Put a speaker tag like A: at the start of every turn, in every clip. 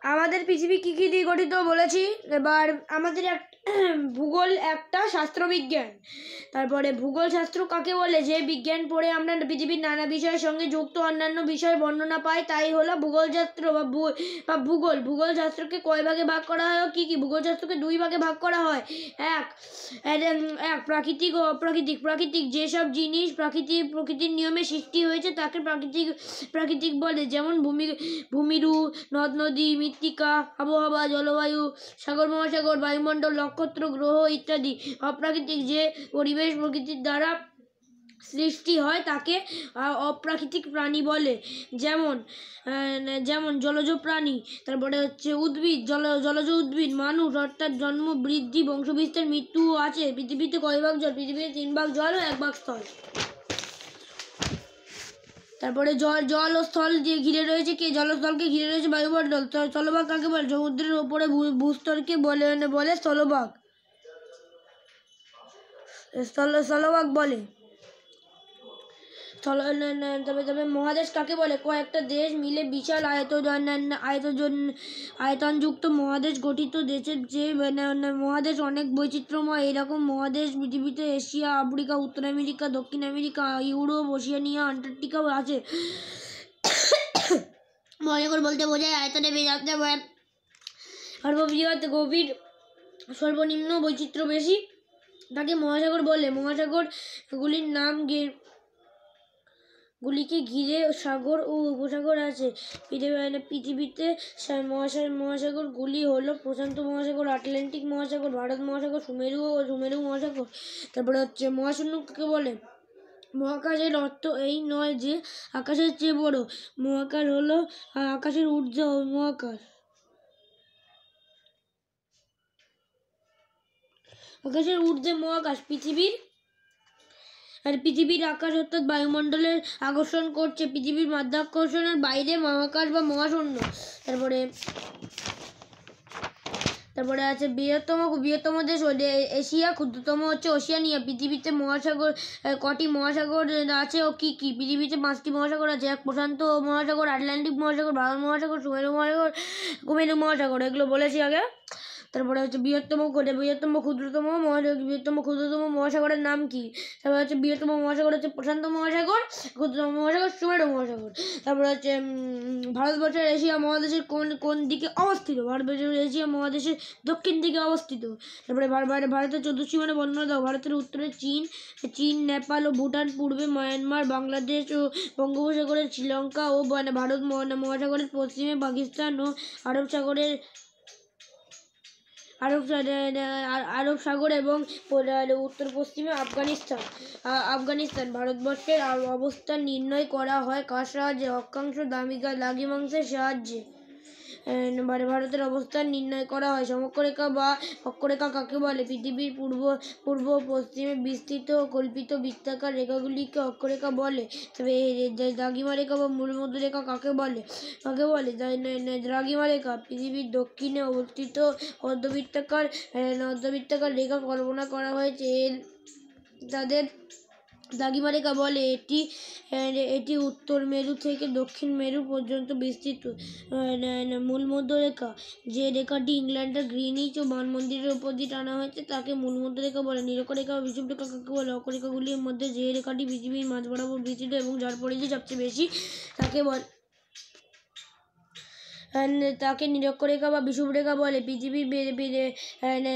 A: আমাদের পৃথিবী কী কী দিয়ে গঠিত বলেছি। এবার আমাদের ভূগোল একটা শাস্ত্রবিজ্ঞান। তারপরে ভূগোল শাস্ত্র কাকে বলে? যে বিজ্ঞান পড়ে আমরা পৃথিবীর নানা বিষয়ের সঙ্গে যুক্ত অন্যান্য বিষয়ের বর্ণনা পাই, তাই হলো ভূগোল শাস্ত্র বা ভূগোল। ভূগোল শাস্ত্রকে কয় ভাগে ভাগ করা হয়? কী কী? ভূগোল শাস্ত্রকে দুই ভাগে ভাগ করা হয়। এক প্রাকৃতিক ও অপ্রাকৃতিক। প্রাকৃতিক যেসব জিনিস প্রকৃতির নিয়মে সৃষ্টি হয়েছে তাকে প্রাকৃতিক বলে, যেমন ভূমিরূপ, নদ নদী, মৃত্তিকা, আবহাওয়া, জলবায়ু, সাগর মহাসাগর, বায়ুমণ্ডল, নক্ষত্র, গ্রহ ইত্যাদি। অপ্রাকৃতিক যে পরিবেশ প্রকৃতির দ্বারা সৃষ্টি হয় তাকে অপ্রাকৃতিক প্রাণী বলে, যেমন জলজ প্রাণী। তারপরে হচ্ছে উদ্ভিদ, জলজ উদ্ভিদ। মানুষ অর্থাৎ জন্ম, বৃদ্ধি, বংশবিস্তার, মৃত্যু আছে। পৃথিবীতে কয় ভাগ জল? পৃথিবীতে 3 ভাগ জল ও 1 ভাগ স্থল। তারপরে জল ও স্থল দিয়ে ঘিরে রয়েছে কে? জলস্থলকে ঘিরে রয়েছে বায়ুমণ্ডল। স্থলভাগ কাকে বলে? সমুদ্রের ওপরে ভূস্তরকে বলে স্থলভাগ বলে। তবে মহাদেশ কাকে বলে? কয়েকটা দেশ মিলে বিশাল আয়তনযুক্ত মহাদেশ গঠিত। দেশের যে মহাদেশ অনেক বৈচিত্র্যময়। এরকম মহাদেশ পৃথিবীতে এশিয়া, আফ্রিকা, উত্তর আমেরিকা, দক্ষিণ আমেরিকা, ইউরোপ, ওশেনিয়া, আন্টার্কটিকাও আছে। মহাসাগর বলতে বোঝায় আয়তনে সর্ববৃহৎ, গভীর, সর্বনিম্ন বৈচিত্র্য বেশি, তাকে মহাসাগর বলে। মহাসাগরগুলির নাম গুলিকে ঘিরে সাগর ও উপসাগর আছে। পৃথিবীতে মহাসাগরগুলি হলো প্রশান্ত মহাসাগর, আটলান্টিক মহাসাগর, ভারত মহাসাগর, সুমেরু মহাসাগর। তারপরে হচ্ছে মহাশূন্য কাকে বলে? মহাকাশের অর্থ এই নয় যে আকাশের চেয়ে বড়। মহাকাশ হলো আকাশের ঊর্ধ্বে মহাকাশ। আকাশের ঊর্ধ্বে মহাকাশ। পৃথিবীর আকাশ অর্থাৎ বায়ুমণ্ডলের আকর্ষণ করছে। পৃথিবীর মাধ্যাকর্ষণের বাইরে মহাকাশ বা মহাশূন্য। তারপরে আছে বৃহত্তম দেশ এশিয়া, ক্ষুদ্রতম হচ্ছে ওশেনিয়া। পৃথিবীতে কটি মহাসাগর আছে ও কি কি? পৃথিবীতে 5টি মহাসাগর আছে। এক প্রশান্ত মহাসাগর, আটলান্টিক মহাসাগর, ভারত মহাসাগর, সুমেরু মহাসাগর। এগুলো বলেছি আগে। তারপরে হচ্ছে বৃহত্তম, ক্ষুদ্রতম মহাসাগরের নাম কি? তারপরে হচ্ছে বৃহত্তম মহাসাগর হচ্ছে প্রশান্ত মহাসাগর, ক্ষুদ্রতম মহাসাগর সুমেরু মহাসাগর। তারপরে হচ্ছে ভারতবর্ষের এশিয়া মহাদেশের কোন দিকে অবস্থিত? ভারতবর্ষের এশিয়া মহাদেশের দক্ষিণ দিকে অবস্থিত। তারপরে ভারতের 14 সীমানা বর্ণনা দাও। ভারতের উত্তরে চীন, নেপাল ও ভুটান, পূর্বে মায়ানমার, বাংলাদেশ ও বঙ্গোপসাগরের শ্রীলঙ্কা ও ভারত মহাসাগরের পশ্চিমে পাকিস্তান ও আরব সাগর এবং উত্তর পশ্চিমে আফগানিস্তান। ভারতবর্ষের অবস্থান নির্ণয় করা হয় কার সাহায্যে? অক্ষাংশ দ্রাঘিমাংশের সাহায্যে। ভারতের অবস্থান নির্ণয় করা হয়। সমক্ষরেখা বা অক্ষরেখা কাকে বলে? পৃথিবীর পূর্ব পশ্চিমে বিস্তৃত কল্পিত বৃত্তাকার রেখাগুলিকে অক্ষরেখা বলে। তবে দ্রাঘিমা রেখা বা মূলমধ্য রেখা কাকে বলে? দ্রাঘিমা রেখা পৃথিবীর দক্ষিণে অবস্থিত অর্ধবৃত্তাকার রেখা কল্পনা করা হয়েছে। তাদের দ্রাঘিমা রেখা বলে। এটি উত্তর মেরু থেকে দক্ষিণ মেরু পর্যন্ত বিস্তৃত। মূলমধ্য রেখা, যে রেখাটি ইংল্যান্ডের গ্রিনিচ ও মানমন্দিরের উপর দিয়ে টানা হয়েছে তাকে মূলমধ্য রেখা বলে। নিরক্ষরেখা ও বিষুবরেখা কাকে বলে? অক্ষরেখাগুলির মধ্যে যে রেখাটি পৃথিবীর মাঝ বরাবর বিস্তৃত এবং যার পরিধি সবচেয়ে বেশি তাকে নিরক্ষরেখা বা বিষুবরেখা বলে।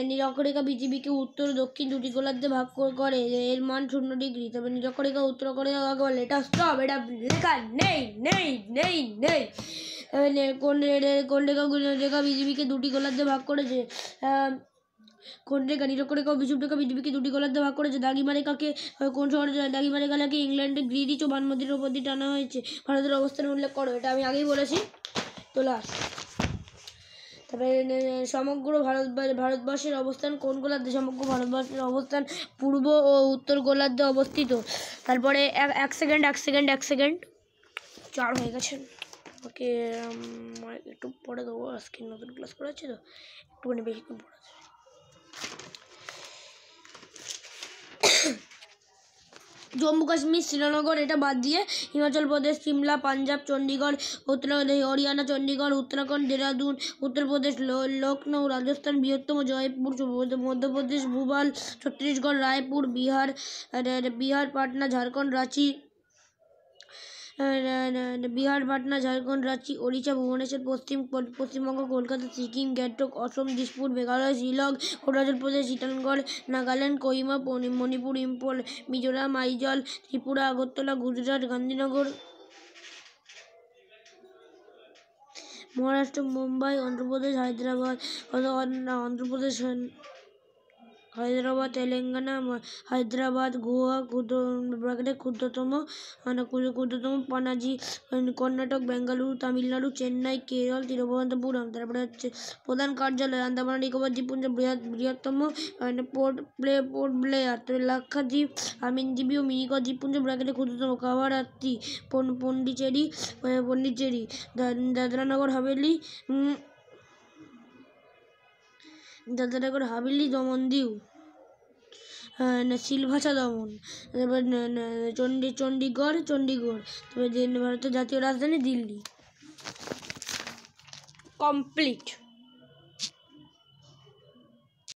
A: নিরক্ষরেখা পৃথিবীকে উত্তর ও দক্ষিণ দুটি গোলার্ধে ভাগ করে। এর মান 0 ডিগ্রি। তবে নিরক্ষরেখা উত্তরক্ষরেখা কাকে বলে? এটা স্টপ, এটা লেখা নেই। কোন রেখা পৃথিবীকে দুটি গোলার্ধে ভাগ করেছে? কোন রেখা? নিরক্ষরেখা ও বিষুবরেখা পৃথিবীকে দুটি গোলার্ধে ভাগ করেছে। দ্রাঘিমা রেখাকে কোন শহরে? দ্রাঘিমা রেখাকে ইংল্যান্ডের গ্রিনিচ ও মানমন্দিরের উপর দিয়ে টানা হয়েছে। ভারতের অবস্থান উল্লেখ করো। এটা আমি আগেই বলেছি। তারপরে সমগ্র ভারতবর্ষের অবস্থান কোন গোলার্ধে? সমগ্র ভারতবর্ষের অবস্থান পূর্ব ও উত্তর গোলার্ধে অবস্থিত। তারপরে এক সেকেন্ড 4 হয়ে গেছে। ওকে, একটু পরে দেবো। আজকে নতুন ক্লাস করাচ্ছি তো একটুখানি বেশিক্ষণ পড়াচ্ছি। জম্মু কাশ্মীর শ্রীনগর এটা বাদ দিয়ে হিমাচল প্রদেশ সিমলা পাঞ্জাব চণ্ডীগড় উত্তরপ্রদেশ হরিয়ানা চণ্ডীগড় উত্তরাখণ্ড দেরাদুন উত্তরপ্রদেশ লখনৌ রাজস্থান বৃহত্তম জয়পুর মধ্যপ্রদেশ ভোপাল ছত্তিশগড় রায়পুর বিহার পাটনা ঝাড়খণ্ড রাঁচি ওড়িশা ভুবনেশ্বর পশ্চিমবঙ্গ কলকাতা সিকিম গ্যাংটক অসম দিসপুর মেঘালয় শিলং অরুণাচল প্রদেশ ইটানগড় নাগাল্যান্ড কোহিমা মণিপুর ইম্ফল মিজোরাম আইজল ত্রিপুরা আগরতলা গুজরাট গান্ধীনগর মহারাষ্ট্র মুম্বাই অন্ধ্রপ্রদেশ হায়দ্রাবাদ তেলেঙ্গানা হায়দ্রাবাদ গোয়া ক্ষুদ্রতম পানাজি কর্ণাটক বেঙ্গালুরু তামিলনাড়ু চেন্নাই কেরল তিরুবনন্তপুরম। তারপরে হচ্ছে প্রধান কার্যালয় আন্দামান নিকোবর দ্বীপপুঞ্জ বৃহত্তম পোর্ট ব্লেয়ার। লাক্ষাদ্বীপ আমিনদ্বীপ ও মিনিকয় দ্বীপপুঞ্জ ক্ষুদ্রতম কাভারাত্তি পন্ডিচেরি দাদরানগর হাভেলি দমনদিউ সিলভাসা দমন। তারপর চণ্ডীগড় তবে ভারতের জাতীয় রাজধানী দিল্লি। কমপ্লিট।